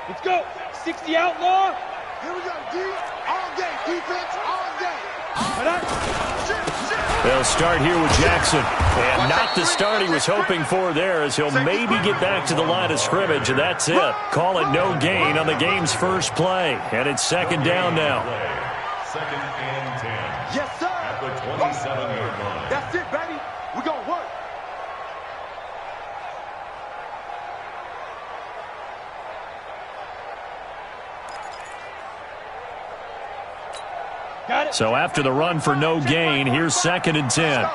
Let's go. 60 outlaw. Here we go, D. All day. Defense all day. They'll start here with Jackson. And not the start he was hoping for there, as he'll maybe get back to the line of scrimmage, and that's it. Call it no gain on the game's first play. And it's second down now. Second and 10. Yes, sir. At the 27-yard line. That's it, baby. We're going to work. Got it. So after the run for no gain, here's second and 10.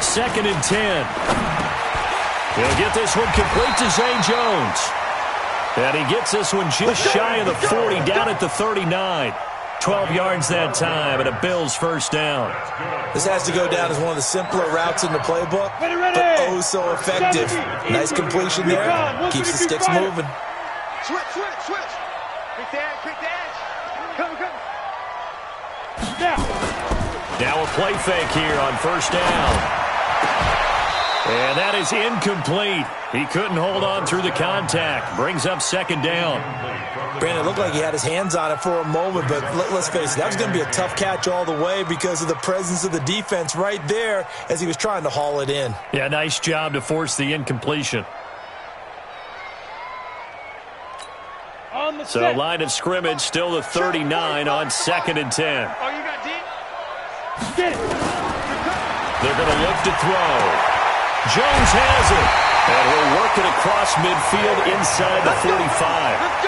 Second and 10. He'll get this one complete to Zay Jones. And he gets this one just shy of the 40, down at the 39. 12 yards that time, and a Bills first down. This has to go down as one of the simpler routes in the playbook, but oh so effective. Nice completion there. Keeps the sticks moving. Switch. Quick the edge. Come. Now a play fake here on first down. And that is incomplete. He couldn't hold on through the contact. Brings up second down. Brandon, it looked like he had his hands on it for a moment, but let's face it, that was going to be a tough catch all the way because of the presence of the defense right there as he was trying to haul it in. Yeah, nice job to force the incompletion. So line of scrimmage still the 39 on second and 10. Oh, you got D? Get it. They're going to look to throw. Jones has it. And he'll work it across midfield inside the 45.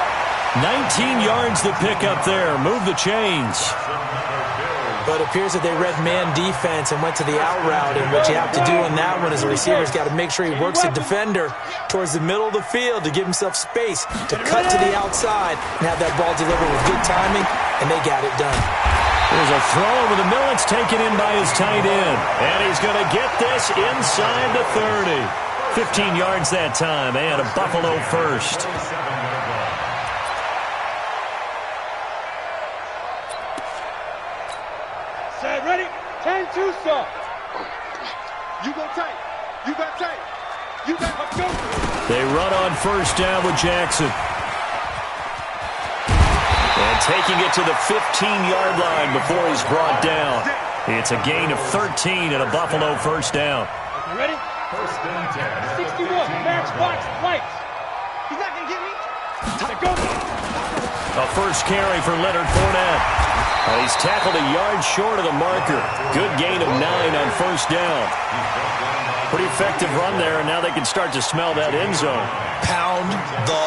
19 yards to pick up there. Move the chains. But it appears that they read man defense and went to the out route, and what you have to do in that one is the receiver's got to make sure he works the defender towards the middle of the field to give himself space to cut to the outside and have that ball delivered with good timing, and they got it done. There's a throw over the middle. It's taken in by his tight end. And he's going to get this inside the 30. 15 yards that time, and a Buffalo first. Set, ready? 10-2, sir. You got tight. Let's go. They run on first down with Jackson. And taking it to the 15-yard line before he's brought down. It's a gain of 13 and a Buffalo first down. You ready? First and 10. 61, match box, lights. He's not going to get me. Go. A first carry for Leonard Fournette. He's tackled a yard short of the marker. Good gain of 9 on first down. Pretty effective run there, and now they can start to smell that end zone. Pound the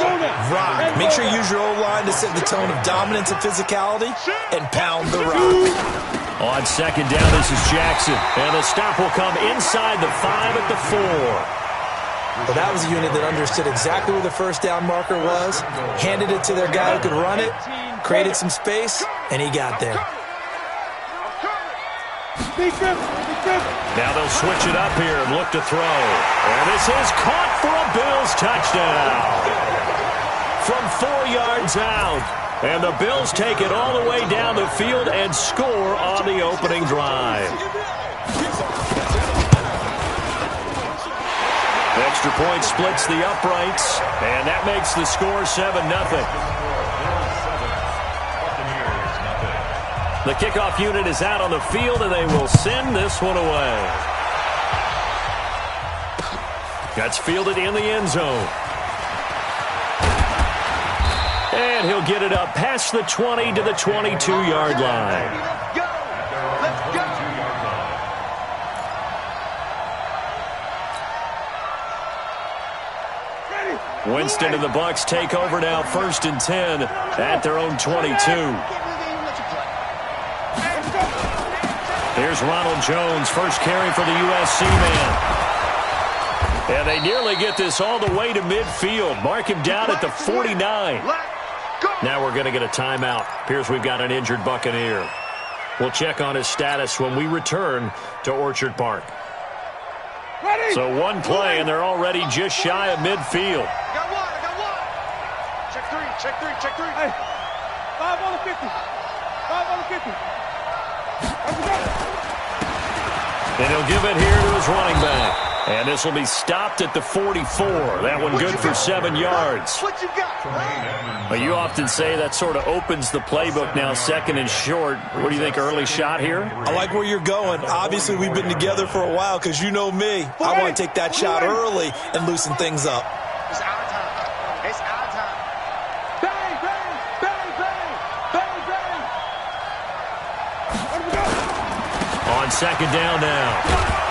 rock. Make sure you use your O-line to set the tone of dominance and physicality, and pound the rock. On second down, this is Jackson. And the stop will come inside the 5 at the 4. Well, that was a unit that understood exactly where the first down marker was, handed it to their guy who could run it, created some space, and he got there. Now they'll switch it up here and look to throw. And this is caught for a Bills touchdown. From 4 yards out. And the Bills take it all the way down the field and score on the opening drive. Extra point splits the uprights, and that makes the score 7-0. The kickoff unit is out on the field, and they will send this one away. That's fielded in the end zone. And he'll get it up past the 20 to the 22-yard line. Winston and the Bucs take over now, first and 10 at their own 22. Here's Ronald Jones, first carry for the USC man. And they nearly get this all the way to midfield. Mark him down at the 49. Now we're going to get a timeout. Appears we've got an injured Buccaneer. We'll check on his status when we return to Orchard Park. So one play, and they're already just shy of midfield. I got one. Check three. Hey, 5 on the 50. 5 on the 50. And he'll give it here to his running back. And this will be stopped at the 44. That one good for 7 yards. What you got? Well, you often say that sort of opens the playbook now, second and short. What do you think, early shot here? I like where you're going. Obviously, we've been together for a while because you know me. I want to take that shot early and loosen things up. It's our time. It's our time. Bang, bang, bang, bang, bang, bang. Let him go. On second down now.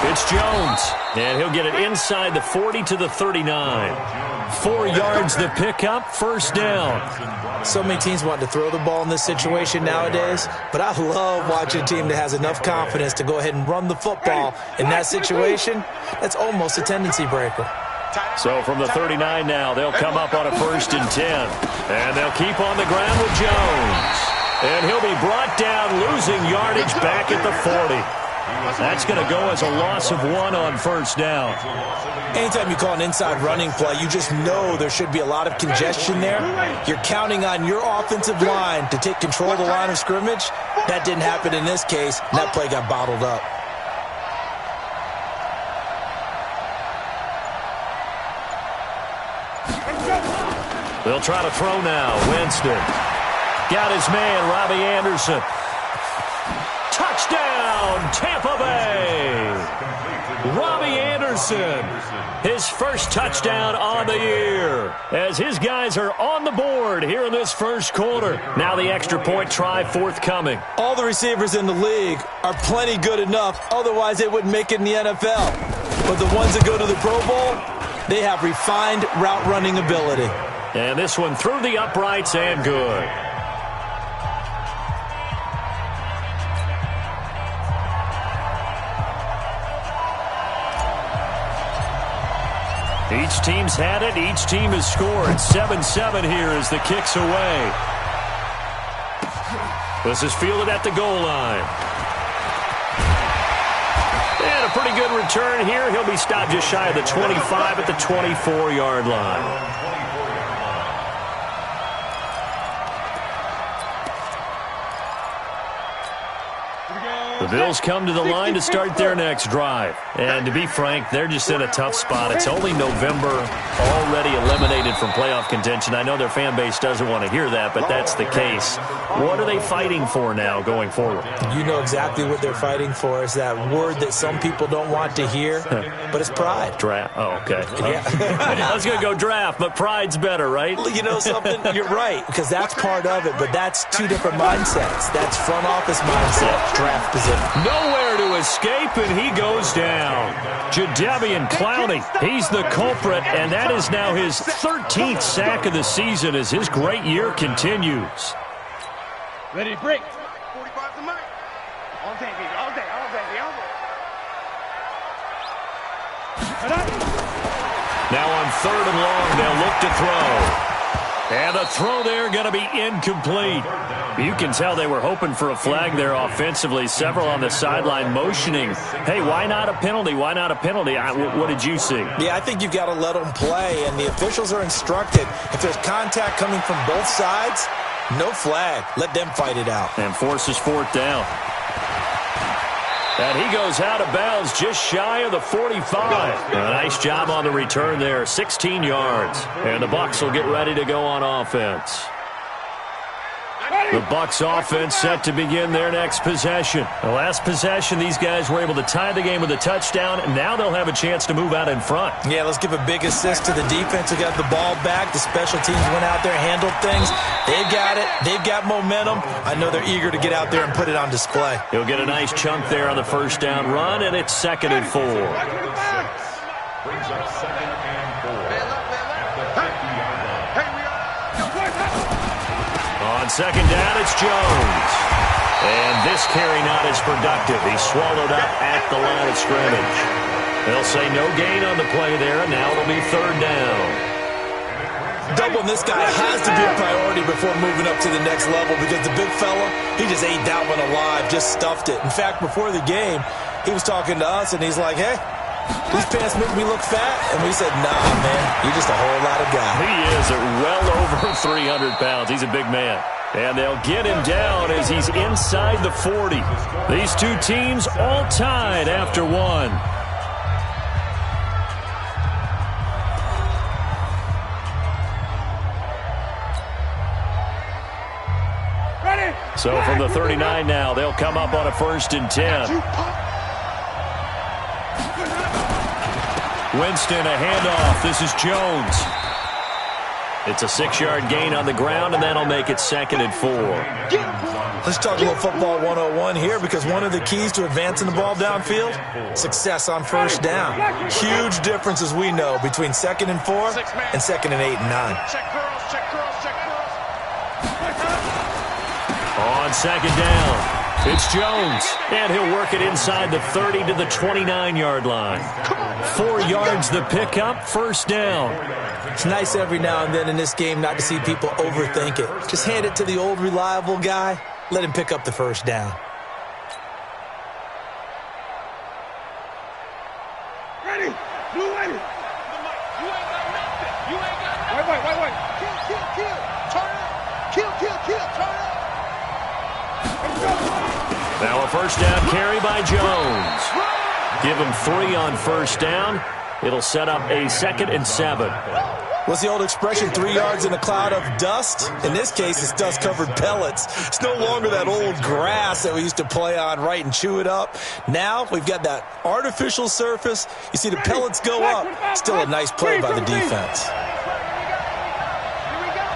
It's Jones, and he'll get it inside the 40 to the 39. 4 yards the pickup, first down. So many teams want to throw the ball in this situation nowadays, but I love watching a team that has enough confidence to go ahead and run the football in that situation. That's almost a tendency breaker. So from the 39 now, they'll come up on a 1st and 10. And they'll keep on the ground with Jones. And he'll be brought down, losing yardage back at the 40. That's going to go as a loss of 1 on first down. Anytime you call an inside running play, you just know there should be a lot of congestion there. You're counting on your offensive line to take control of the line of scrimmage. That didn't happen in this case, and that play got bottled up. They'll try to throw now. Winston. Got his man, Robbie Anderson. Touchdown, Tampa Bay. Robbie Anderson, his first touchdown on the year, as his guys are on the board here in this first quarter. Now the extra point try forthcoming. All the receivers in the league are plenty good enough, otherwise they wouldn't make it in the NFL. But the ones that go to the Pro Bowl, they have refined route running ability. And this one through the uprights and good. Each team's had it. Each team has scored. 7-7 here as the kick's away. This is fielded at the goal line. And a pretty good return here. He'll be stopped just shy of the 25 at the 24-yard line. The Bills come to the line to start their next drive. And to be frank, they're just in a tough spot. It's only November, already eliminated from playoff contention. I know their fan base doesn't want to hear that, but that's the case. What are they fighting for now going forward? You know exactly what they're fighting for. Is that word that some people don't want to hear, but it's pride. Draft. Oh, okay. Yeah. I was going to go draft, but pride's better, right? You know something? You're right, because that's part of it, but that's two different mindsets. That's front office mindset, draft position. Nowhere to escape, and he goes down. Jadeveon Clowney, he's the culprit, and that is now his 13th sack of the season as his great year continues. Ready to break. 45 to Mike. All day, baby. All day, all day, all day. Now on 3rd and long, they'll look to throw. And the throw there going to be incomplete. You can tell they were hoping for a flag there offensively. Several on the sideline motioning. Hey, why not a penalty? Why not a penalty? What did you see? Yeah, I think you've got to let them play, and the officials are instructed. If there's contact coming from both sides, no flag. Let them fight it out. And forces 4th down. And he goes out of bounds just shy of the 45. A nice job on the return there, 16 yards. And the Bucs will get ready to go on offense. The Bucs offense set to begin their next possession. The last possession, these guys were able to tie the game with a touchdown, and now they'll have a chance to move out in front. Yeah, let's give a big assist to the defense who got the ball back. The special teams went out there, handled things. They've got it. They've got momentum. I know they're eager to get out there and put it on display. He'll get a nice chunk there on the 1st down run, and it's 2nd and 4. Brings up 2nd and 4. At the 50-yard line. On 2nd down, it's Jones. And this carry not as productive. He's swallowed up at the line of scrimmage. They'll say no gain on the play there, and now it'll be 3rd down. Doubling this guy has to be a priority before moving up to the next level because the big fella, he just ate that one alive, just stuffed it. In fact, before the game, he was talking to us, and he's like, hey, these pants make me look fat. And we said, nah, man, you're just a whole lot of guy. He is at well over 300 pounds. He's a big man. And they'll get him down as he's inside the 40. These two teams all tied after one. So from the 39 now, they'll come up on a 1st and 10. Winston, a handoff. This is Jones. It's a 6-yard gain on the ground, and that'll make it 2nd and 4. Let's talk about football 101 here, because one of the keys to advancing the ball downfield, success on 1st down. Huge difference, as we know, between 2nd and 4 and 2nd and 8 and 9. Check girls, check girls, check girls. On 2nd down, it's Jones, and he'll work it inside the 30 to the 29-yard line. 4 yards the pickup, 1st down. It's nice every now and then in this game not to see people overthink it. Just hand it to the old reliable guy. Let him pick up the 1st down. Ready? Blue ready. You ain't got nothing. You ain't got nothing. Wait. Kill. Turn up. Kill. Turn up. Now a 1st down carry by Jones. Give him 3 on 1st down. It'll set up a 2nd and 7. What's the old expression, 3 yards in a cloud of dust? In this case, it's dust-covered pellets. It's no longer that old grass that we used to play on, right, and chew it up. Now we've got that artificial surface. You see the pellets go up. Still a nice play by the defense. Here we go.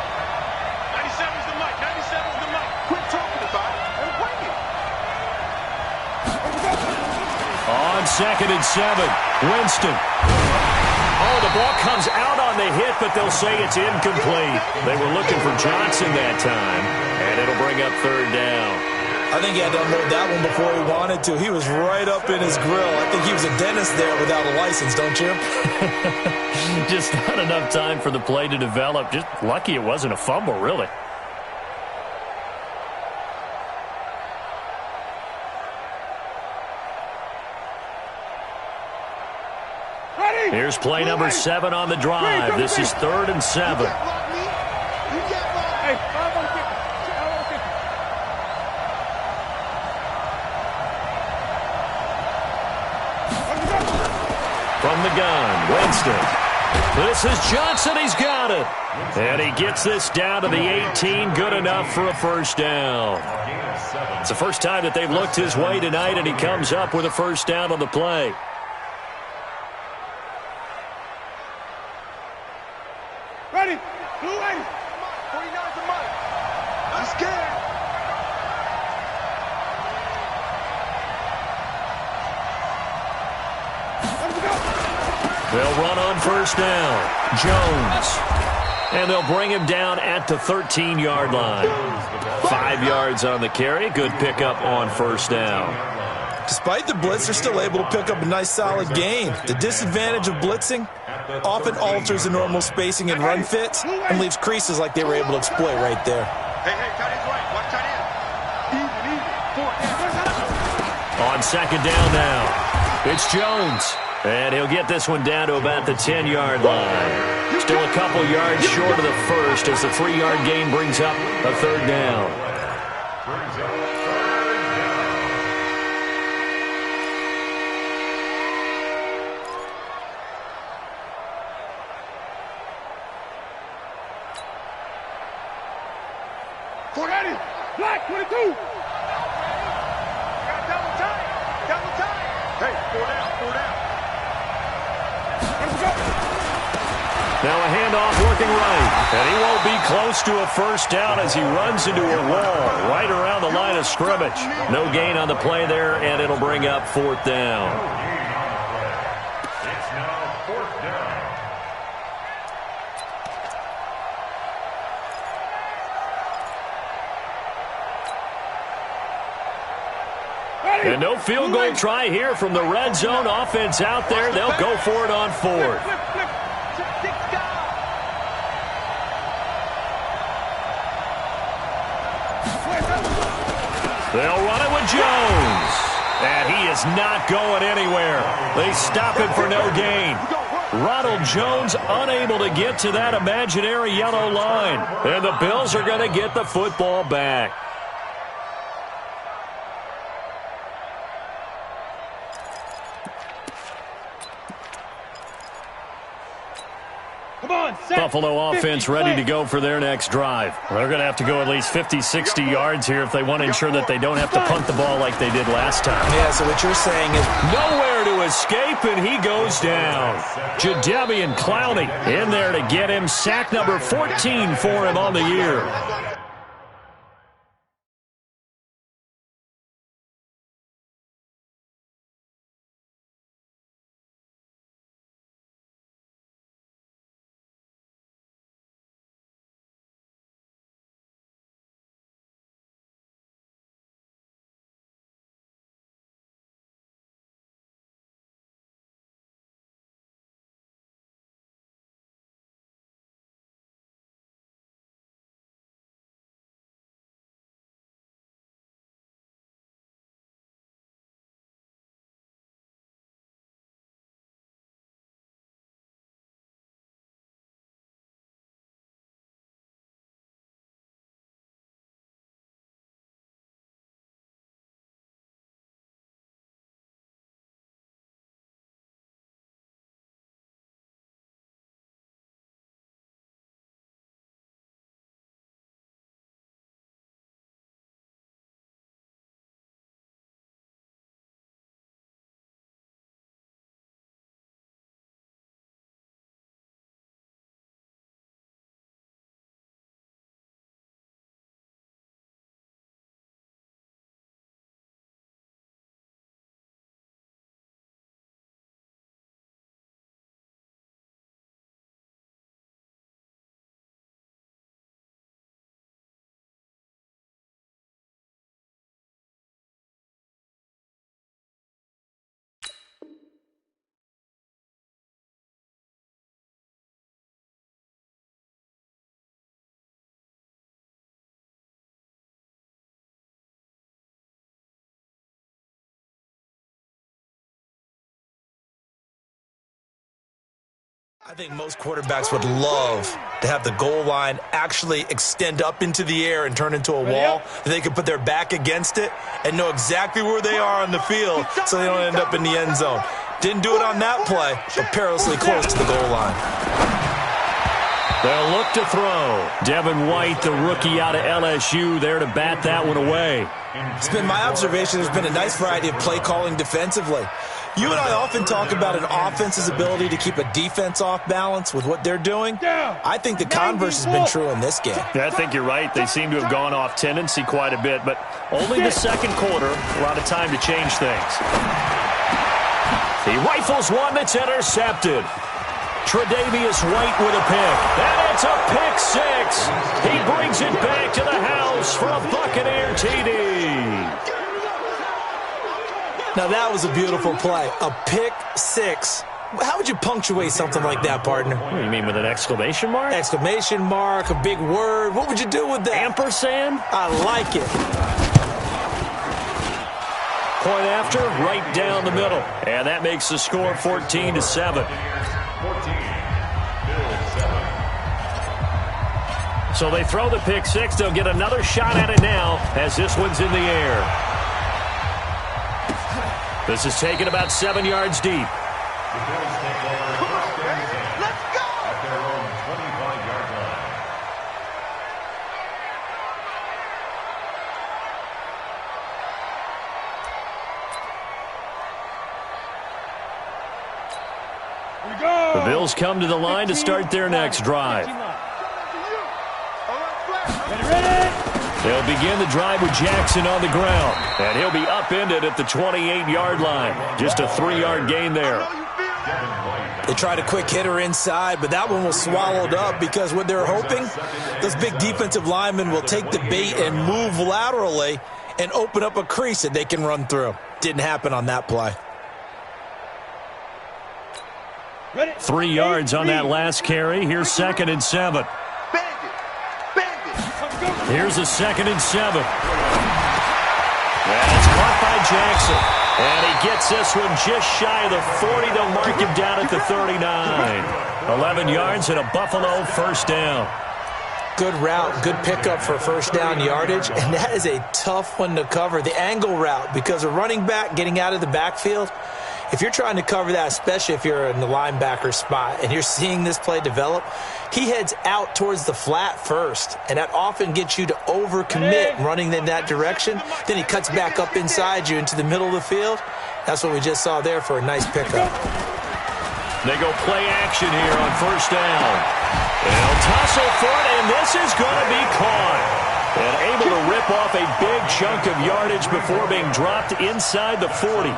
97's the mic. 97's the mic. Quit talking about it and bring it. On 2nd and 7, Winston. Oh, the ball comes out on the hit, but they'll say it's incomplete. They were looking for Johnson that time, and it'll bring up 3rd down. I think he had to unload that one before he wanted to. He was right up in his grill. I think he was a dentist there without a license, don't you? Just not enough time for the play to develop. Just lucky it wasn't a fumble, really. Here's play number 7 on the drive. This is 3rd and 7. Hey, From the gun, Winston. This is Johnson. He's got it. And he gets this down to the 18. Good enough for a 1st down. It's the first time that they've looked his way tonight, and he comes up with a 1st down on the play. Ready? Blue ready. 49's the mic. I'm scared. They'll run on 1st down. Jones. And they'll bring him down at the 13-yard line. 5 yards on the carry. Good pickup on 1st down. Despite the blitz, they're still able to pick up a nice solid gain. The disadvantage of blitzing often alters the normal spacing and run fits and leaves creases like they were able to exploit right there. Hey, tight end's right. Watch tight end. Even. 4 On 2nd down now, it's Jones. And he'll get this one down to about the 10-yard line. Still a couple yards short of the 1st as the 3-yard gain brings up a 3rd down. Black 22. Got double tight. Hey, 4 down. Now a handoff working right. And he won't be close to a 1st down as he runs into a wall right around the line of scrimmage. No gain on the play there, and it'll bring up 4th down. It's now 4th down. And no field goal try here from the red zone offense out there. They'll go for it on 4th. They'll run it with Jones. And he is not going anywhere. They stop him for no gain. Ronald Jones unable to get to that imaginary yellow line. And the Bills are going to get the football back. Buffalo offense ready to go for their next drive. They're going to have to go at least 50, 60 yards here if they want to ensure that they don't have to punt the ball like they did last time. Yeah, so what you're saying is nowhere to escape, and he goes down. Jadeveon Clowney in there to get him. Sack number 14 for him on the year. I think most quarterbacks would love to have the goal line actually extend up into the air and turn into a wall. They could put their back against it and know exactly where they are on the field so they don't end up in the end zone. Didn't do it on that play, but perilously close to the goal line. They'll look to throw. Devin White, the rookie out of LSU, there to bat that one away. It's been my observation there's been a nice variety of play calling defensively. You and I often talk about an offense's ability to keep a defense off balance with what they're doing. I think the converse has been true in this game. Yeah, I think you're right. They seem to have gone off tendency quite a bit, but only the second quarter, a lot of time to change things. He rifles one that's intercepted. Tre'Davious White with a pick. And it's a pick six. He brings it back to the house for a Buccaneer TD. Now, that was a beautiful play. A pick six. How would you punctuate something like that, partner? What do you mean, with an exclamation mark? Exclamation mark, a big word. What would you do with that? Ampersand? I like it. Point after, right down the middle. And that makes the score 14-7. So they throw the pick six. They'll get another shot at it now as this one's in the air. This is taken about 7 yards deep. The Bills take over first and 10 at their own 25-yard line. Here we go. The Bills come to the line to start their next drive. Ready. They'll begin the drive with Jackson on the ground, and he'll be upended at the 28-yard line. Just a 3-yard gain there. They tried a quick hitter inside, but that one was swallowed up because what they're hoping, those big defensive linemen will take the bait and move laterally and open up a crease that they can run through. Didn't happen on that play. 3 yards on that last carry. Here's 2nd and 7. Here's a 2nd and 7. And it's caught by Jackson. And he gets this one just shy of the 40. They'll mark him down at the 39. 11 yards and a Buffalo first down. Good route, good pickup for first down yardage, and that is a tough one to cover. The angle route, because a running back getting out of the backfield, If you're trying to cover that, especially if you're in the linebacker spot and you're seeing this play develop, he heads out towards the flat first, and that often gets you to overcommit running in that direction. Then he cuts back up inside you into the middle of the field. That's what we just saw there for a nice pickup. They go play action here on first down. They'll tussle for it, and this is going to be caught. And able to rip off a big chunk of yardage before being dropped inside the 40.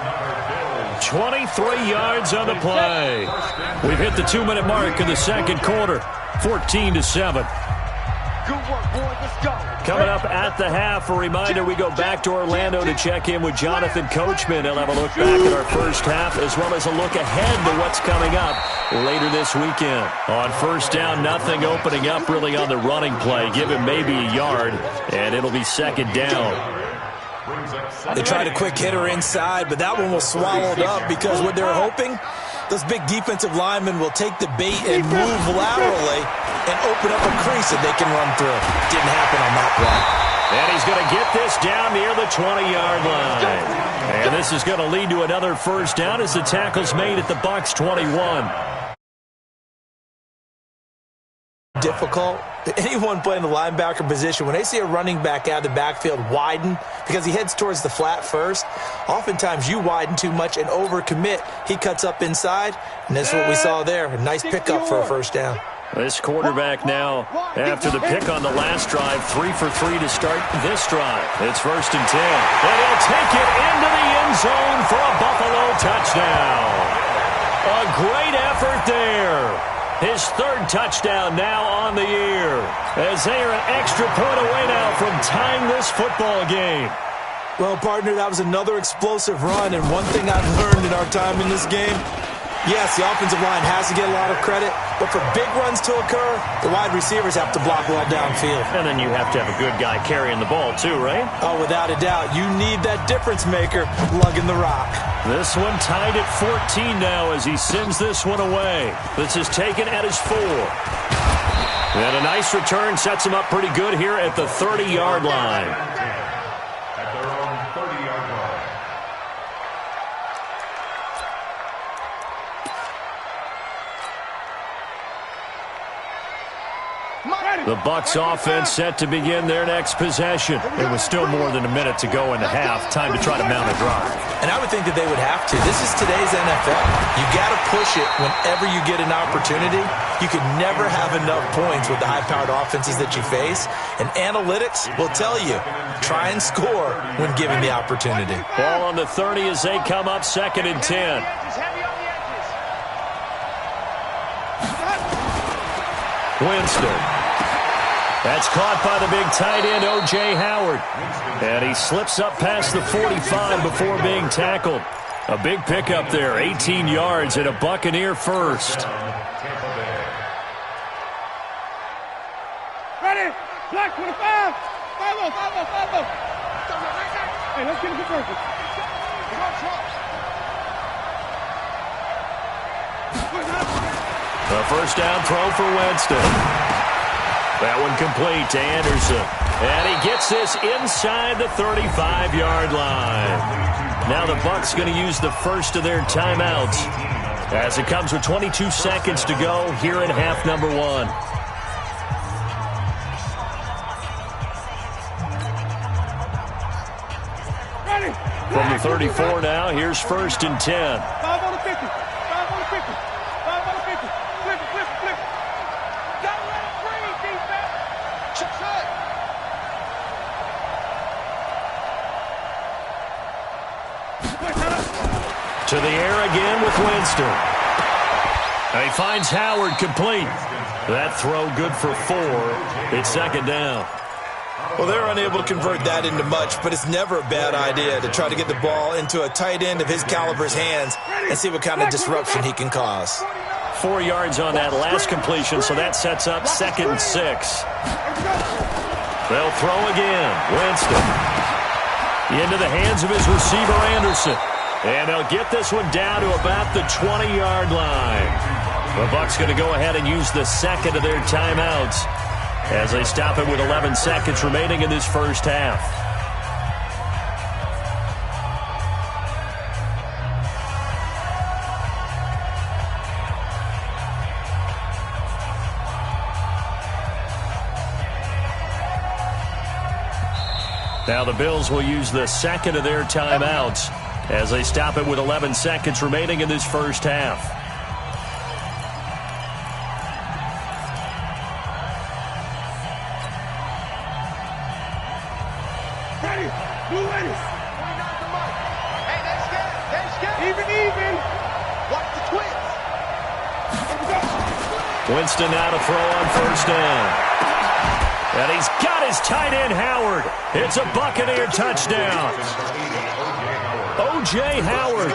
23 yards on the play. We've hit the 2-minute mark in the second quarter. 14-7. Good work, boys. Let's go. Coming up at the half, a reminder, we go back to Orlando to check in with Jonathan Coachman. He'll have a look back at our first half as well as a look ahead to what's coming up later this weekend. On first down, nothing opening up really on the running play. Give him maybe a yard, and it'll be second down. They tried a quick hitter inside, but that one was swallowed up because what they're hoping, those big defensive linemen will take the bait and move laterally and open up a crease that they can run through. Didn't happen on that play. And he's going to get this down near the 20-yard line. And this is going to lead to another first down as the tackle's made at the Bucs 21. Difficult. Anyone playing the linebacker position, when they see a running back out of the backfield widen because he heads towards the flat first, oftentimes you widen too much and overcommit. He cuts up inside, and that's what we saw there. A nice pickup for a first down. This quarterback now, after the pick on the last drive, 3 for 3 to start this drive. It's 1st and 10. And he'll take it into the end zone for a Buffalo touchdown. A great effort there. His 3rd touchdown now on the year, as they are an extra point away now from tying this football game. Well, partner, that was another explosive run, and one thing I've learned in our time in this game, yes, the offensive line has to get a lot of credit, but for big runs to occur, the wide receivers have to block well downfield. And then you have to have a good guy carrying the ball too, right? Oh, without a doubt. You need that difference maker lugging the rock. This one tied at 14 now as he sends this one away. This is taken at his 4. And a nice return sets him up pretty good here at the 30-yard line. At their own 30-yard line. The Bucs offense set to begin their next possession. It was still more than a minute to go in the half. Time to try to mount a drive. And I would think that they would have to. This is today's NFL. You got to push it whenever you get an opportunity. You can never have enough points with the high-powered offenses that you face. And analytics will tell you, try and score when given the opportunity. Ball on the 30 as they come up 2nd and 10. Winston. That's caught by the big tight end, O.J. Howard. And he slips up past the 45 before being tackled. A big pickup there, 18 yards and a Buccaneer first. Ready? Black 25. 5-0, 5-0, 5-0. Hey, let's get a good purpose. A first down throw for Winston. That one complete to Anderson. And he gets this inside the 35-yard line. Now the Bucs going to use the first of their timeouts as it comes with 22 seconds to go here in half number 1. From the 34 now, here's 1st and 10. 5 on the 50. 5 on the 50. 5 on the 50. Flip it, flip it, flip it. Don't let it breathe, defense. Shut. To the air again with Winston. And he finds Howard complete. That throw good for 4. It's 2nd down. Well, they're unable to convert that into much, but it's never a bad idea to try to get the ball into a tight end of his caliber's hands and see what kind of disruption he can cause. 4 yards on that last completion, so that sets up 2nd and 6. They'll throw again. Winston into the hands of his receiver, Anderson. And they'll get this one down to about the 20-yard line. The Bucs going to go ahead and use the 2nd of their timeouts as they stop it with 11 seconds remaining in this first half. Now the Bills will use the second of their timeouts as they stop it with 11 seconds remaining in this first half. Ready. Blue ready. Hey, they're scared. Even. Watch the twins. Winston now to throw on first down. And he's got his tight end, Howard. It's a Buccaneer touchdown. O.J. Howard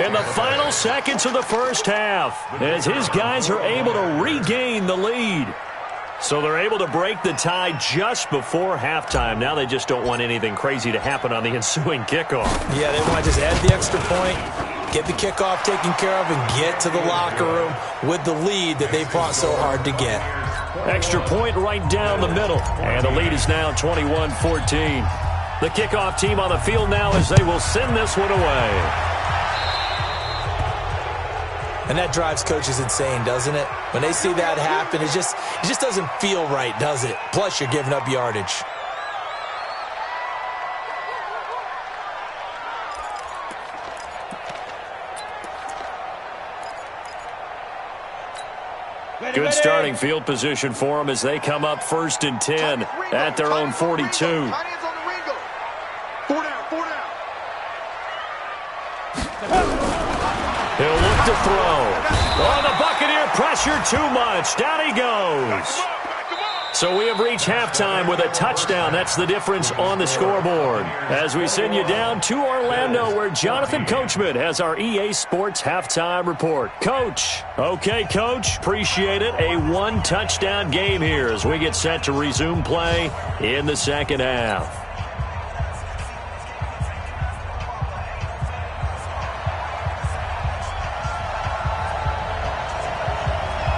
in the final seconds of the first half as his guys are able to regain the lead. So they're able to break the tie just before halftime. Now they just don't want anything crazy to happen on the ensuing kickoff. Yeah, they want to just add the extra point, get the kickoff taken care of, and get to the locker room with the lead that they fought so hard to get. Extra point right down the middle. And the lead is now 21-14. The kickoff team on the field now as they will send this one away. And that drives coaches insane, doesn't it? When they see that happen, it just doesn't feel right, does it? Plus, you're giving up yardage. Good starting field position for them as they come up 1st and 10 at their own 42. Tight ends on the Ringo. 4 down. He'll look to throw. Oh, the Buccaneer pressure too much. Down he goes. So we have reached halftime with a touchdown. That's the difference on the scoreboard. As we send you down to Orlando, where Jonathan Coachman has our EA Sports halftime report. Coach. Okay, Coach. Appreciate it. A one-touchdown game here as we get set to resume play in the second half.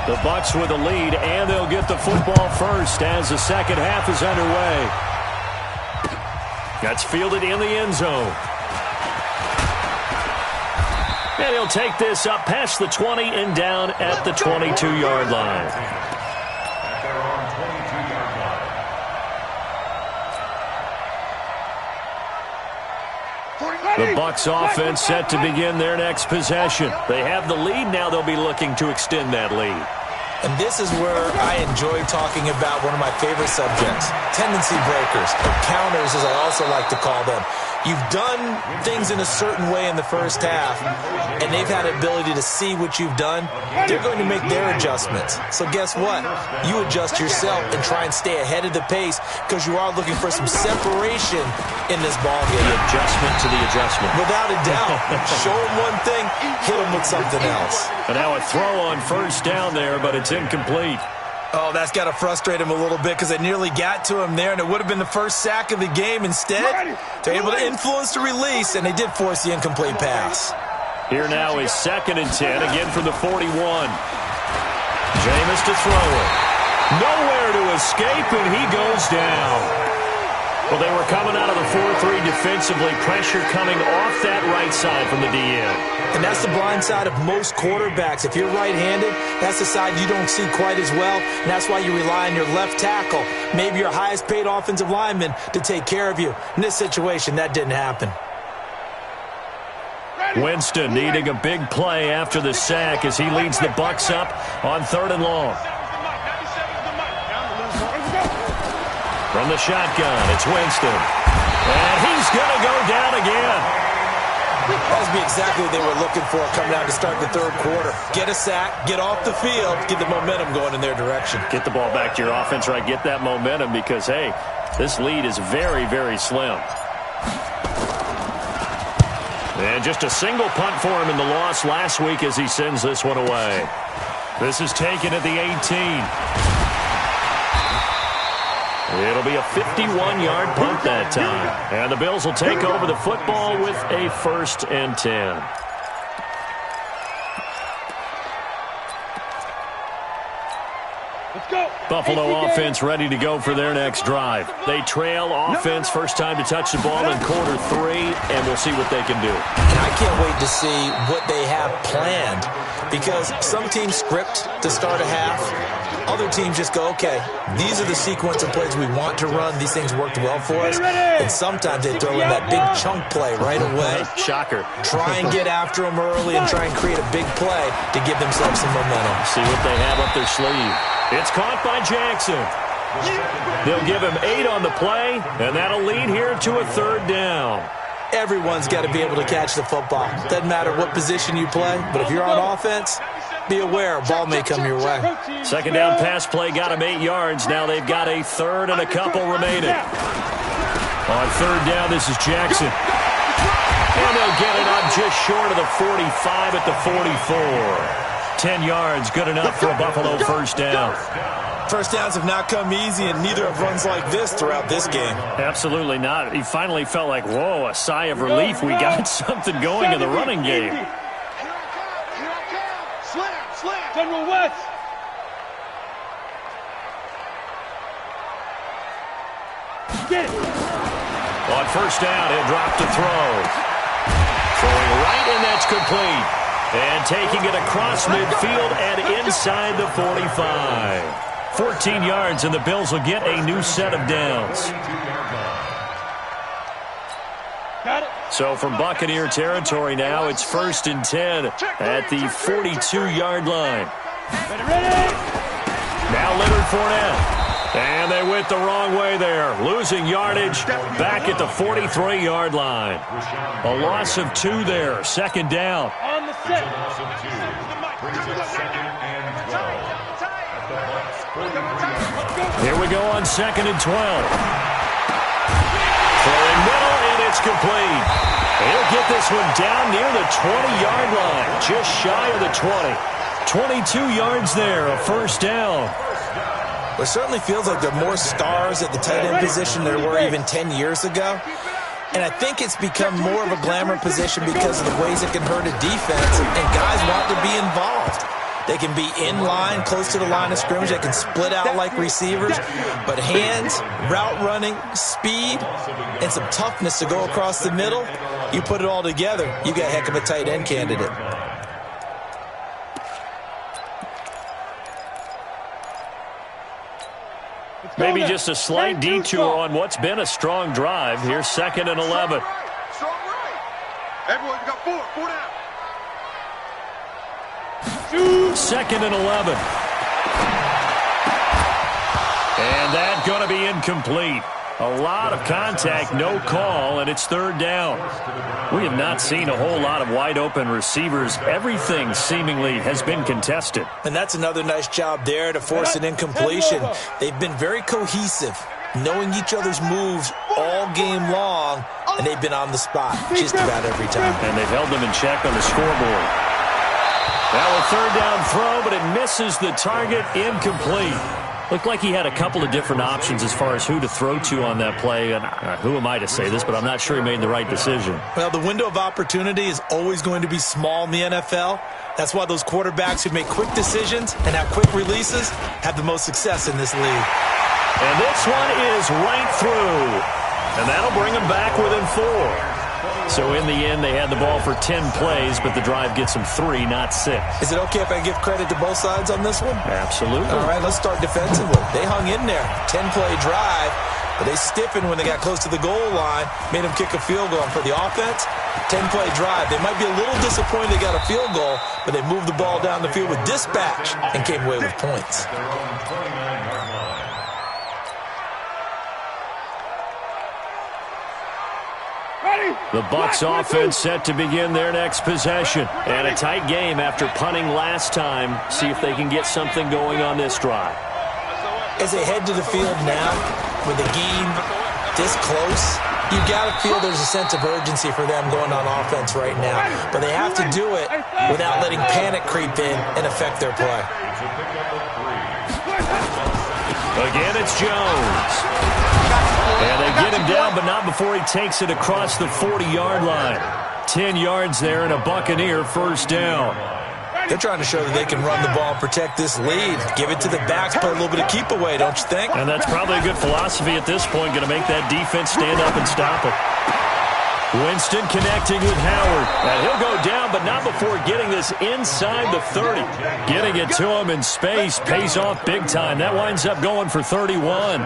The Bucs with the lead, and they'll get the football first as the second half is underway. That's fielded in the end zone. And he'll take this up past the 20 and down at the 22-yard line. The Bucs offense set to begin their next possession. They have the lead. Now they'll be looking to extend that lead. And this is where I enjoy talking about one of my favorite subjects, tendency breakers, or counters as I also like to call them. You've done things in a certain way in the first half, and they've had the ability to see what you've done. They're going to make their adjustments. So guess what? You adjust yourself and try and stay ahead of the pace because you are looking for some separation in this ballgame. The adjustment to the adjustment. Without a doubt. Show them one thing, hit them with something else. And now a throw on first down there, but it's incomplete. Oh, that's got to frustrate him a little bit because they nearly got to him there, and it would have been the first sack of the game. Instead, they're able to influence the release, and they did force the incomplete pass. Here now is 2nd and 10, again from the 41. Jameis to throw it. Nowhere to escape, and he goes down. Well, they were coming out of the 4-3 defensively. Pressure coming off that right side from the DN. And that's the blind side of most quarterbacks. If you're right-handed, that's the side you don't see quite as well. And that's why you rely on your left tackle, maybe your highest-paid offensive lineman, to take care of you. In this situation, that didn't happen. Winston needing a big play after the sack as he leads the Bucs up on 3rd and long. From the shotgun, it's Winston. And he's going to go down again. That would be exactly what they were looking for coming out to start the third quarter. Get a sack, get off the field, get the momentum going in their direction. Get the ball back to your offense, right? Get that momentum because, hey, this lead is very, very slim. And just a single punt for him in the loss last week as he sends this one away. This is taken at the 18. It'll be a 51-yard punt that time. And the Bills will take over the football with a 1st and 10. Buffalo offense ready to go for their next drive. They trail offense, first time to touch the ball in quarter 3, and we'll see what they can do. And I can't wait to see what they have planned, because some teams script to start a half. Other teams just go, okay, these are the sequence of plays we want to run. These things worked well for us. And sometimes they throw in that big chunk play right away. Shocker. Try and get after them early and try and create a big play to give themselves some momentum. See what they have up their sleeve. It's caught by Jackson. They'll give him 8 on the play, and that'll lead here to a 3rd down. Everyone's got to be able to catch the football. Doesn't matter what position you play, but if you're on offense, be aware a ball may come your way. 2nd down pass play got him 8 yards. Now they've got a 3rd and a couple remaining. On 3rd down, this is Jackson. And they'll get it up just short of the 45 at the 44. 10 yards, good enough for a Buffalo 1st down. First downs have not come easy, and neither have runs like this throughout this game. Absolutely not. He finally felt like, whoa, a sigh of relief. We got something going in the running game. General West. Get it. On 1st down, he'll drop to throw. Throwing right, and that's complete. And taking it across midfield and inside the 45. 14 yards, and the Bills will get a new set of downs. So from Buccaneer territory now, it's 1st and 10 at the 42-yard line. Now Leonard Fournette. And they went the wrong way there. Losing yardage back at the 43-yard line. A loss of 2 there. 2nd down. On the set. Here we go on 2nd and 12. Throwing middle, and it's complete. He'll get this one down near the 20-yard line. Just shy of the 20. 22 yards there, a 1st down. Well, it certainly feels like there are more stars at the tight end position than there were even 10 years ago. And I think it's become more of a glamour position because of the ways it can hurt a defense, and guys want to be involved. They can be in line, close to the line of scrimmage. They can split out like receivers. But hands, route running, speed, and some toughness to go across the middle, you put it all together, you got a heck of a tight end candidate. Maybe just a slight detour on what's been a strong drive. Here's 2nd and 11. Strong right. Everyone, you got 4 down. 2nd and 11. And that's going to be incomplete. A lot of contact, no call, and it's 3rd down. We have not seen a whole lot of wide-open receivers. Everything seemingly has been contested. And that's another nice job there to force an incompletion. They've been very cohesive, knowing each other's moves all game long, and they've been on the spot just about every time. And they've held them in check on the scoreboard. Now a 3rd down throw, but it misses the target, incomplete. Looked like he had a couple of different options as far as who to throw to on that play. And who am I to say this, but I'm not sure he made the right decision. Well, the window of opportunity is always going to be small in the NFL. That's why those quarterbacks who make quick decisions and have quick releases have the most success in this league. And this one is right through. And that'll bring them back within 4. So in the end, they had the ball for 10 plays, but the drive gets them 3, not 6. Is it okay if I give credit to both sides on this one? Absolutely. All right, let's start defensively. They hung in there. 10-play drive, but they stiffened when they got close to the goal line, made them kick a field goal. And for the offense, 10-play drive. They might be a little disappointed they got a field goal, but they moved the ball down the field with dispatch and came away with points. The Bucs offense set to begin their next possession. And a tight game after punting last time. See if they can get something going on this drive. As they head to the field now, with the game this close, you got to feel there's a sense of urgency for them going on offense right now. But they have to do it without letting panic creep in and affect their play. Again, it's Jones. And they get him down, but not before he takes it across the 40-yard line. 10 yards there and a Buccaneer 1st down. They're trying to show that they can run the ball and protect this lead. Give it to the backs, play a little bit of keep away, don't you think? And that's probably a good philosophy at this point, going to make that defense stand up and stop it. Winston connecting with Howard. And he'll go down, but not before getting this inside the 30. Getting it to him in space pays off big time. That winds up going for 31.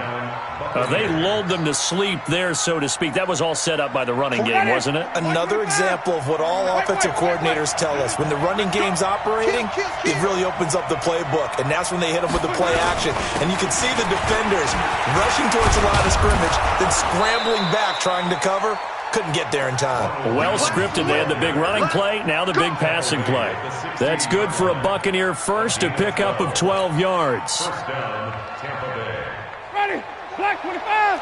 They lulled them to sleep there, so to speak. That was all set up by the running game, wasn't it? Another example of what all offensive coordinators tell us. When the running game's operating, it really opens up the playbook, and that's when they hit them with the play action. And you can see the defenders rushing towards the line of scrimmage, then scrambling back trying to cover. Couldn't get there in time. Well scripted. They had the big running play, now the big passing play. That's good for a Buccaneer first, a pickup of 12 yards. Ready. Black 25.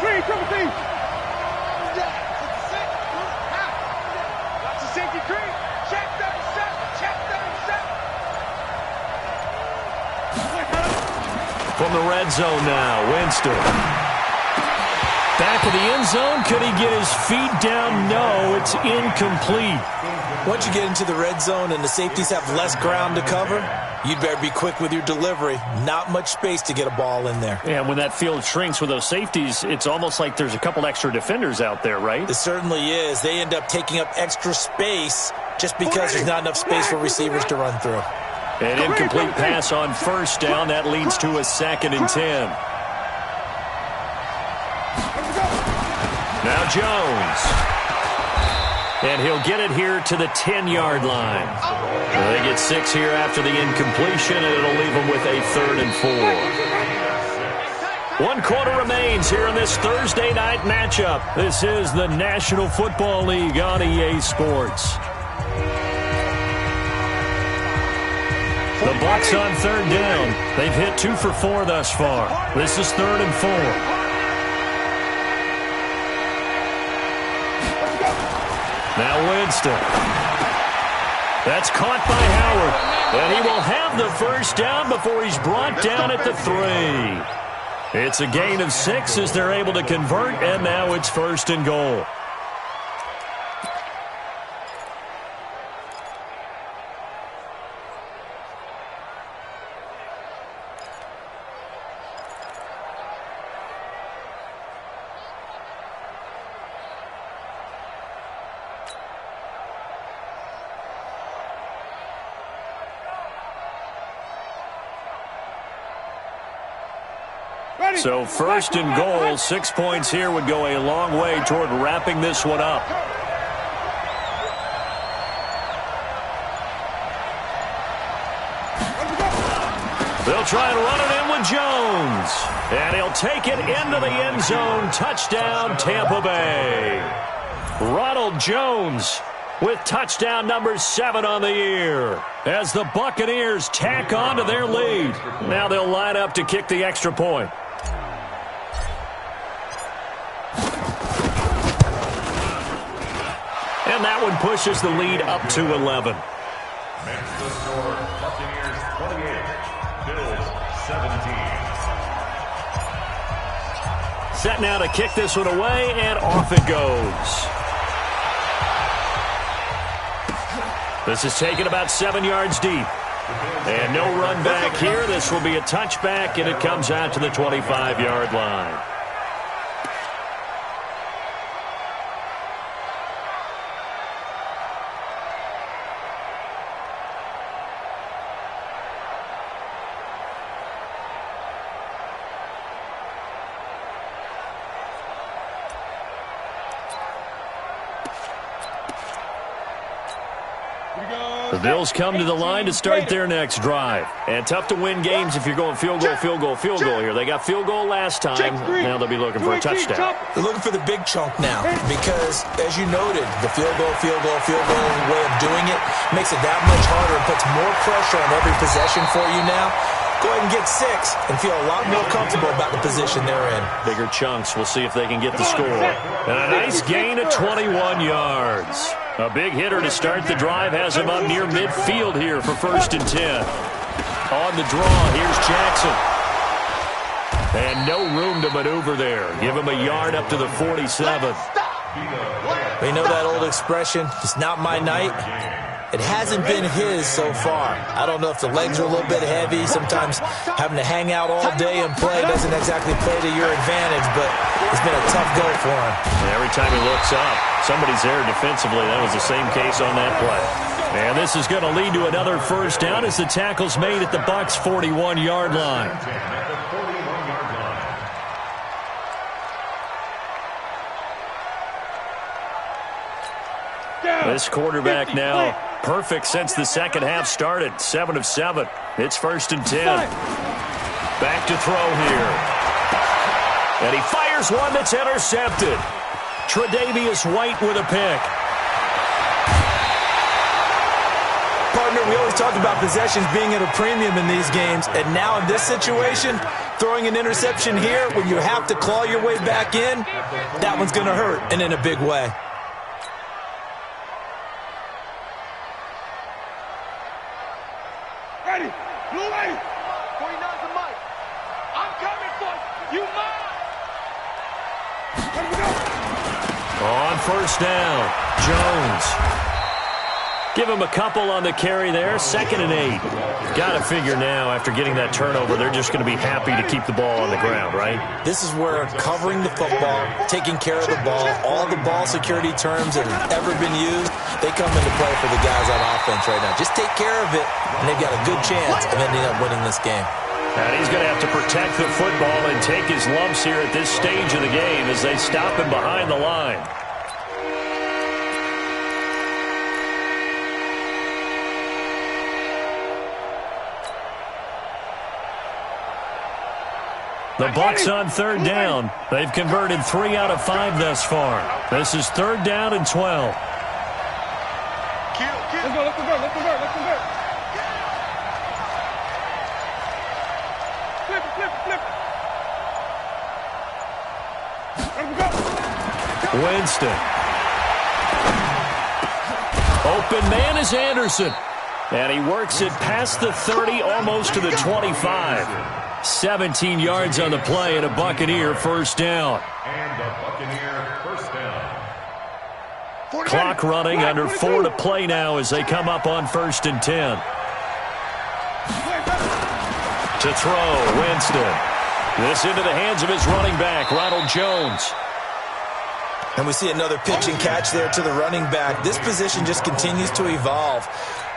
Green, triple team. That's a safety green. Check that set. Check that set. From the red zone now, Winston. Back of the end zone. Could he get his feet down? No, it's incomplete. Once you get into the red zone and the safeties have less ground to cover, you'd better be quick with your delivery. Not much space to get a ball in there. And when that field shrinks with those safeties, it's almost like there's a couple extra defenders out there, right? It certainly is. They end up taking up extra space just because there's not enough space for receivers to run through. An incomplete pass on first down. That leads to a 2nd and 10. Now Jones. And he'll get it here to the 10-yard line. They get 6 here after the incompletion, and it'll leave them with a 3rd and 4. 1 quarter remains here in this Thursday night matchup. This is the National Football League on EA Sports. The Bucs on 3rd down. They've hit 2 for 4 thus far. This is 3rd and 4. Now Winston. That's caught by Howard. And he will have the first down before he's brought down at the 3. It's a gain of 6 as they're able to convert, and now it's 1st and goal. So 1st and goal, 6 points here would go a long way toward wrapping this one up. They'll try and run it in with Jones. And he'll take it into the end zone. Touchdown, Tampa Bay. Ronald Jones with touchdown number 7 on the year as the Buccaneers tack on to their lead. Now they'll line up to kick the extra point. And that one pushes the lead up to 11. Makes the score Buccaneers 28, Bills 17. Set now to kick this one away, and off it goes. This is taken about 7 yards deep. And no run back here. This will be a touchback, and it comes out to the 25-yard line. The Bills come to the line to start their next drive. And tough to win games if you're going field goal here. They got field goal last time. Now they'll be looking for a touchdown. They're looking for the big chunk now because, as you noted, the field goal way of doing it makes it that much harder and puts more pressure on every possession for you now. Go ahead and get 6 and feel a lot more comfortable about the position they're in. Bigger chunks. We'll see if they can get the score. And a nice gain of 21 yards. A big hitter to start the drive has him up near midfield here for 1st and 10. On the draw, here's Jackson. And no room to maneuver there. Give him a yard up to the 47. They know that old expression, it's not my night. It hasn't been his so far. I don't know if the legs are a little bit heavy. Sometimes having to hang out all day and play doesn't exactly play to your advantage, but it's been a tough go for him. Every time he looks up, somebody's there defensively. That was the same case on that play. And this is going to lead to another first down as the tackle's made at the Bucs' 41-yard line. This quarterback now perfect since the second half started. 7 of 7. It's 1st and 10. Back to throw here. And he fires one that's intercepted. Tre'Davious White with a pick. Partner, we always talk about possessions being at a premium in these games, and now in this situation, throwing an interception here when you have to claw your way back in, that one's going to hurt, and in a big way. Ready, blue lady. 49's the mic. I'm coming for you. You mine. Ready to go. On first down, Jones. Give him a couple on the carry there. 2nd and 8. Got to figure now, after getting that turnover, they're just going to be happy to keep the ball on the ground, right? This is where covering the football, taking care of the ball, all the ball security terms that have ever been used, they come into play for the guys on offense right now. Just take care of it, and they've got a good chance of ending up winning this game. And he's going to have to protect the football and take his lumps here at this stage of the game as they stop him behind the line. The Bucs on 3rd down. They've converted 3 out of 5 thus far. This is 3rd down and 12. Let's go, let's convert, let's convert, let's convert. Flip it, flip it, flip it. Ready to go. Winston. Open man is Anderson. And he works it past the 30, almost to the 25. 17 yards on the play and a Buccaneer first down. And a Buccaneer first down. Clock running, under 4 to play now as they come up on 1st and 10. To throw, Winston. This into the hands of his running back, Ronald Jones. And we see another pitch and catch there to the running back. This position just continues to evolve.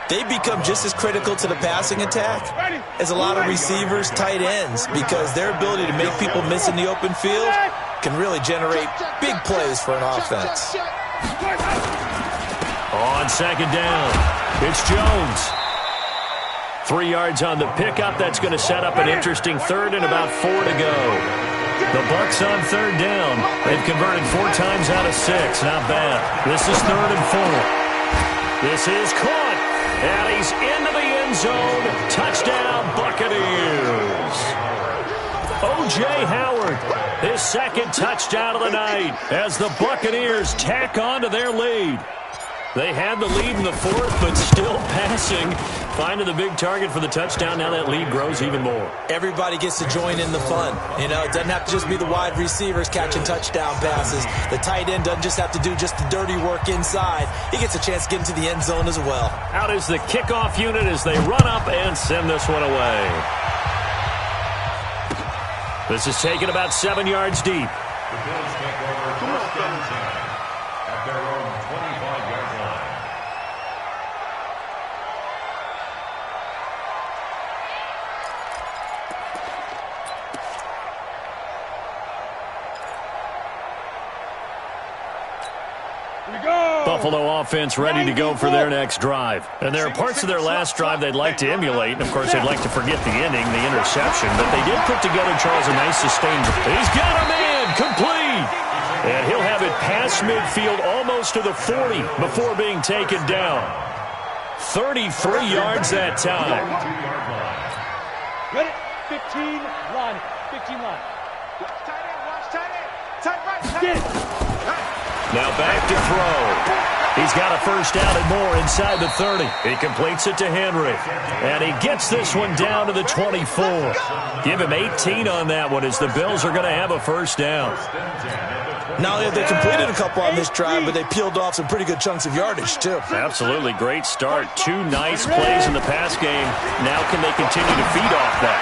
They become just as critical to the passing attack as a lot of receivers, tight ends, because their ability to make people miss in the open field can really generate big plays for an offense. On 2nd down, it's Jones. 3 yards on the pickup. That's going to set up an interesting 3rd and about 4 to go. The Bucs on 3rd down. They've converted 4 times out of 6. Not bad. This is 3rd and 4. This is caught. And he's into the end zone. Touchdown, Buccaneers. O.J. Howard, his 2nd touchdown of the night as the Buccaneers tack on to their lead. They had the lead in the 4th, but still passing. Finding the big target for the touchdown. Now that lead grows even more. Everybody gets to join in the fun. You know, it doesn't have to just be the wide receivers catching touchdown passes. The tight end doesn't just have to do just the dirty work inside. He gets a chance to get into the end zone as well. Out is the kickoff unit as they run up and send this one away. This is taken about 7 yards deep. The Bills take over 1st and 10 at their own 25-yard line. Buffalo offense ready to go for their next drive. And there are parts of their last drive they'd like to emulate. And, of course, they'd like to forget the ending, the interception. But they did put together, Charles, a nice sustained. He's got a man complete. And he'll have it past midfield almost to the 40 before being taken down. 33 yards that time. Ready? 15 line. 15 line. Watch tight end, watch tight end. Tight right, tight end. Now back to throw. He's got a first down and more inside the 30. He completes it to Henry. And he gets this one down to the 24. Give him 18 on that one as the Bills are going to have a first down. Not only have they completed a couple on this drive, but they peeled off some pretty good chunks of yardage, too. Absolutely great start. 2 nice plays in the pass game. Now can they continue to feed off that?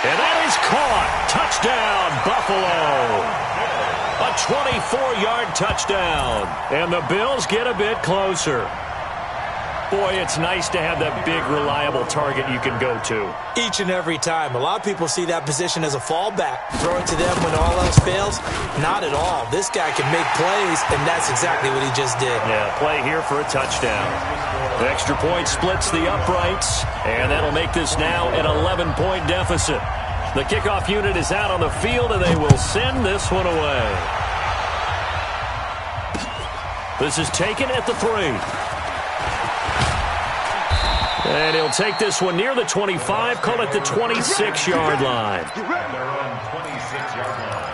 And that is caught. Touchdown, Buffalo. A 24-yard touchdown. And the Bills get a bit closer. Boy, it's nice to have that big, reliable target you can go to. Each and every time. A lot of people see that position as a fallback. Throw it to them when all else fails. Not at all. This guy can make plays, and that's exactly what he just did. Yeah, play here for a touchdown. The extra point splits the uprights, and that'll make this now an 11-point deficit. The kickoff unit is out on the field, and they will send this one away. This is taken at the 3. And he'll take this one near the 25, call it the 26-yard line. They're on 26-yard line.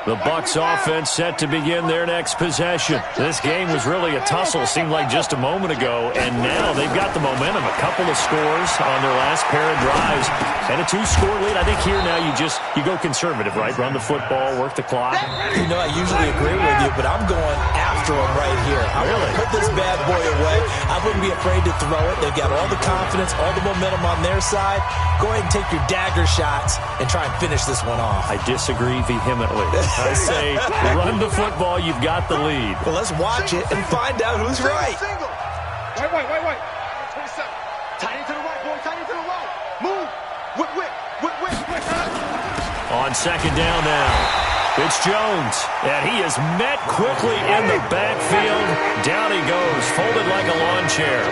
The Bucs offense set to begin their next possession. This game was really a tussle, seemed like just a moment ago, and now they've got the momentum. A couple of scores on their last pair of drives, and a 2-score lead. I think here now you go conservative, right? Run the football, work the clock. You know, I usually agree with you, but I'm going after him right here. I want to put this bad boy away. I wouldn't be afraid to throw it. They've got all the confidence, all the momentum on their side. Go ahead and take your dagger shots and try and finish this one off. I disagree vehemently. I say run the football, you've got the lead. Well, let's watch it and find out who's right. Wait. 27. Tight end to the right, boy. Tight end to the right. Move. Whip. On second down now, it's Jones, and he is met quickly in the backfield. Down he goes, folded like a lawn chair.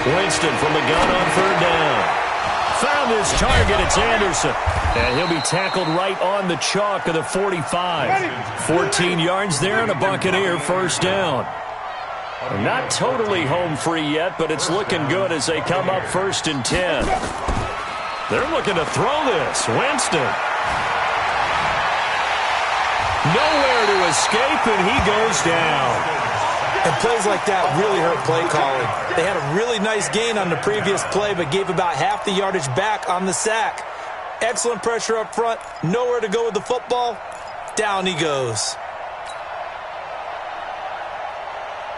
Winston from the gun on third down. Found his target, it's Anderson. And he'll be tackled right on the chalk of the 45. 14 yards there and a Buccaneer first down. Not totally home free yet, but it's looking good as they come up 1st and 10. They're looking to throw this. Winston. Nowhere to escape, and he goes down. And plays like that really hurt play calling. They had a really nice gain on the previous play, but gave about half the yardage back on the sack. Excellent pressure up front. Nowhere to go with the football. Down he goes.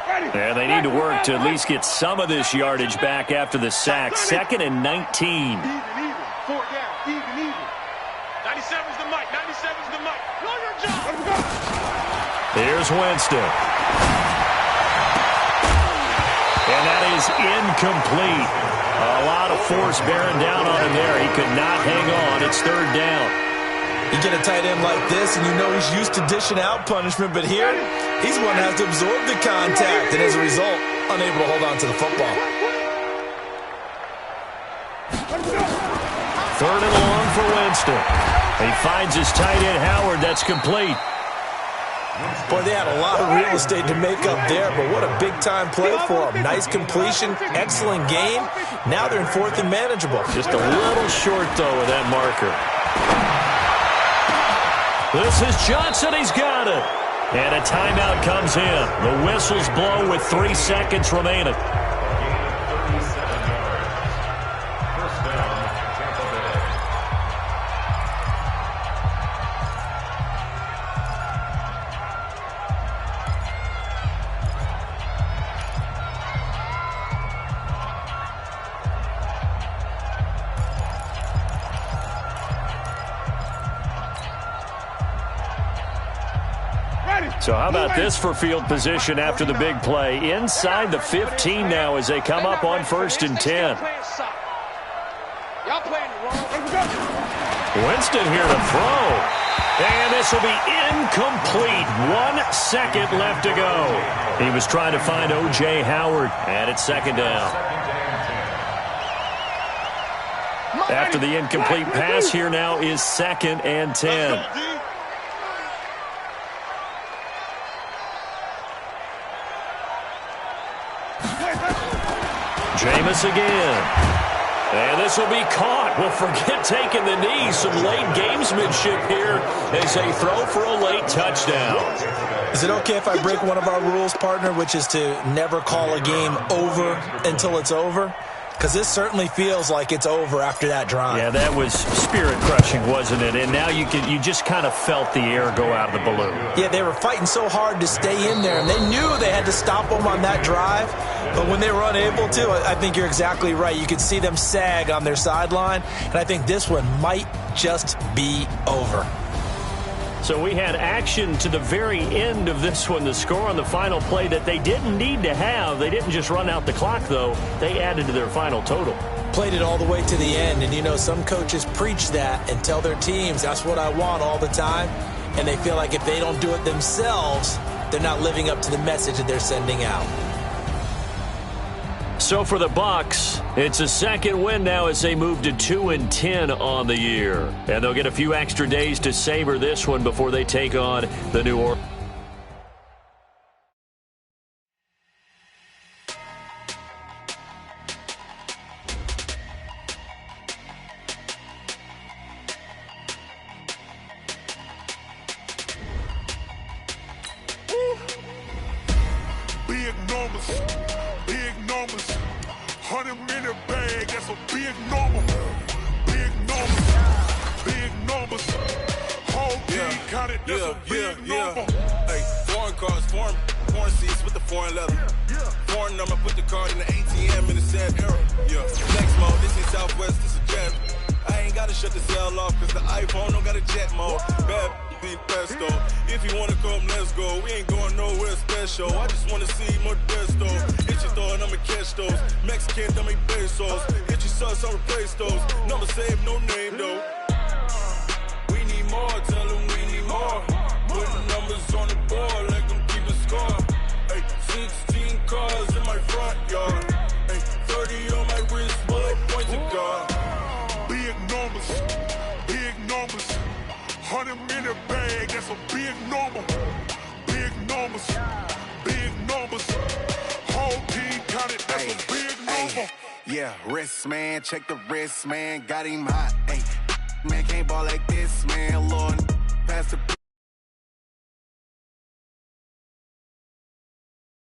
And they need to work to at least get some of this yardage back after the sack. 2nd and 19. Even. 4 down. Even. 97's the mic. 97's the mic. Know your job. Here's Winston. And that is incomplete. A lot of force bearing down on him there. He could not hang on. It's 3rd down. You get a tight end like this, and you know he's used to dishing out punishment, but here, he's one that has to absorb the contact, and as a result, unable to hold on to the football. 3rd and long for Winston. He finds his tight end, Howard. That's complete. Boy, they had a lot of real estate to make up there, but what a big-time play for them. Nice completion, excellent game. Now they're in 4th and manageable. Just a little short, though, with that marker. This is Johnson. He's got it. And a timeout comes in. The whistles blow with 3 seconds remaining. 37 yards. First down, Tampa Bay. So how about this for field position after the big play? Inside the 15 now as they come up on 1st and 10. Y'all playing it wrong. Winston here to throw. And this will be incomplete. 1 second left to go. He was trying to find O.J. Howard. And it's 2nd down. After the incomplete pass, here now is 2nd and 10. Jameis again. And this will be caught. Well, forget taking the knee. Some late gamesmanship here as they throw for a late touchdown. Is it okay if I break one of our rules, partner, which is to never call a game over until it's over? Because this certainly feels like it's over after that drive. Yeah, that was spirit-crushing, wasn't it? And now you just kind of felt the air go out of the balloon. Yeah, they were fighting so hard to stay in there, and they knew they had to stop them on that drive. But when they were unable to, I think you're exactly right. You could see them sag on their sideline, and I think this one might just be over. So we had action to the very end of this one. The score on the final play that they didn't need to have. They didn't just run out the clock, though. They added to their final total. Played it all the way to the end. And, you know, some coaches preach that and tell their teams, that's what I want all the time. And they feel like if they don't do it themselves, they're not living up to the message that they're sending out. So for the Bucs, it's a second win now as they move to 2-10 on the year. And they'll get a few extra days to savor this one before they take on the New Orleans. Big numbers. 100-minute bag, that's a big number. Big numbers. Big numbers. Whole team counted, that's a big number. Hey, foreign cars, foreign seats with the foreign leather. Foreign number, put the card in the ATM in the sad era. Next mode, this is Southwest, this is jet. I ain't gotta shut the cell off, cause the iPhone don't got a jet mode. Bad be pesto. If you wanna come, let's go. We ain't going nowhere special. I just wanna see Modesto. Hit your thought, I'ma catch those. Mexican, dummy pesos. Hit your sus, I'll replace those. Number saved, no name though. We need more, tell them we need more. Putting numbers on the board like I'm keeping score. Hey, 16 cars in my front yard. Hey, 30 on my wrist, bullet point to God. Big numbers. 100-minute bag, that's a big number. Big numbers. Whole team counted, that's a big number. Yeah, wrist man, check the wrist man, got him hot. Man can't ball like this, man. Lord, pass the